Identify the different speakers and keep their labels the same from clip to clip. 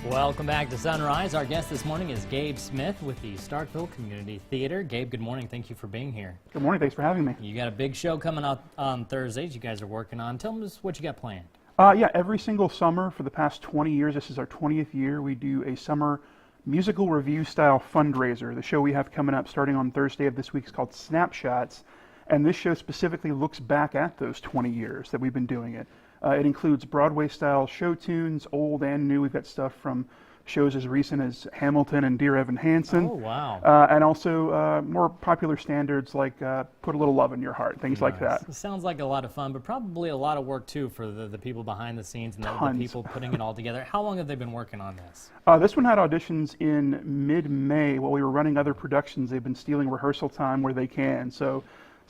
Speaker 1: Welcome back to Sunrise. Our guest this morning is Gabe Smith with the Starkville Community Theater. Gabe, good morning. Thank you for being here.
Speaker 2: Good morning. Thanks for having me.
Speaker 1: You got a big show coming up on Thursdays you guys are working on. Tell us what you got planned.
Speaker 2: Yeah, every single summer for the past 20 years, this is our 20th year, we do a summer musical review style fundraiser. The show we have coming up starting on Thursday of this week is called Snapshots, and this show specifically looks back at those 20 years that we've been doing it. It includes Broadway style show tunes, old and new. We've got stuff from shows as recent as Hamilton and Dear Evan Hansen.
Speaker 1: Oh, wow.
Speaker 2: And also more popular standards like Put a Little Love in Your Heart, things like that.
Speaker 1: It sounds like a lot of fun, but probably a lot of work too for the people behind the scenes and the people putting it all together. How long have they been working on this?
Speaker 2: This one had auditions in mid-May. While we were running other productions, they've been stealing rehearsal time where they can. So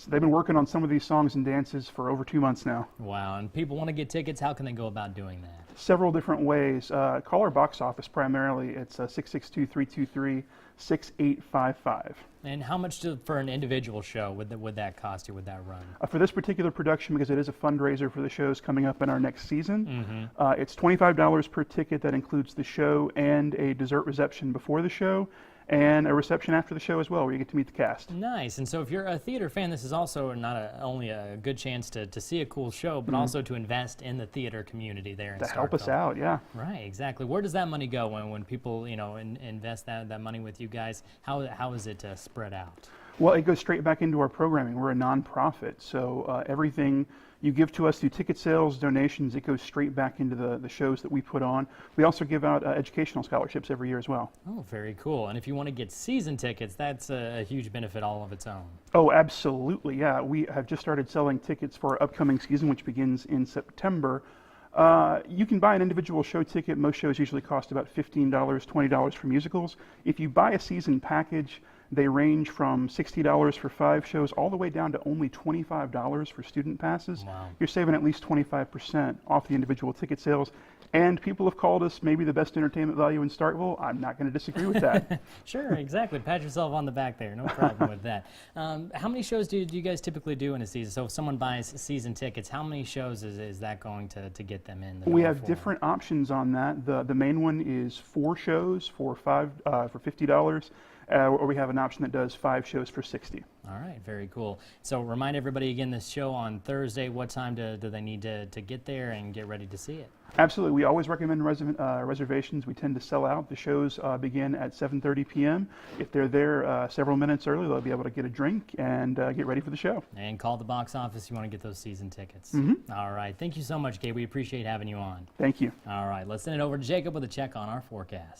Speaker 2: they've been working on some of these songs and dances for over 2 months now.
Speaker 1: Wow, and people want to get tickets. How can they go about doing that?
Speaker 2: Several different ways. Call our box office primarily. It's 662-323-6855.
Speaker 1: And how much for an individual show would that cost you, would that run?
Speaker 2: For this particular production, because it is a fundraiser for the shows coming up in our next season, it's $25 per ticket. That includes the show and a dessert reception before the show, and a reception after the show as well, where you get to meet the cast.
Speaker 1: Nice. And so if you're a theater fan, this is also not only a good chance to see a cool show, but also to invest in the theater community there in Starkville.
Speaker 2: To help us out, yeah.
Speaker 1: Right, exactly. Where does that money go when people, invest that money with you guys? How is it spread out?
Speaker 2: Well, it goes straight back into our programming. We're a nonprofit, so everything you give to us through ticket sales, donations, it goes straight back into the shows that we put on. We also give out educational scholarships every year as well.
Speaker 1: Oh, very cool. And if you want to get season tickets, that's a huge benefit all of its own.
Speaker 2: Oh, absolutely, yeah. We have just started selling tickets for our upcoming season, which begins in September. You can buy an individual show ticket. Most shows usually cost about $15, $20 for musicals. If you buy a season package, they range from $60 for 5 shows all the way down to only $25 for student passes.
Speaker 1: Wow.
Speaker 2: You're saving at least 25% off the individual ticket sales. And people have called us maybe the best entertainment value in Starkville. I'm not going to disagree with that.
Speaker 1: Sure, exactly. Pat yourself on the back there. No problem with that. How many shows do you guys typically do in a season? So if someone buys season tickets, how many shows is that going to get them in?
Speaker 2: We have different options on that. The main one is 4 shows for $50. Or we have an option that does 5 shows for $60.
Speaker 1: All right, very cool. So remind everybody again, this show on Thursday, what time do they need to get there and get ready to see it?
Speaker 2: Absolutely. We always recommend reservations. We tend to sell out. The shows begin at 7:30 p.m. If they're there several minutes early, they'll be able to get a drink and get ready for the show.
Speaker 1: And call the box office if you want to get those season tickets. All right. Thank you so much, Gabe. We appreciate having you on.
Speaker 2: Thank you.
Speaker 1: All right. Let's send it over to Jacob with a check on our forecast.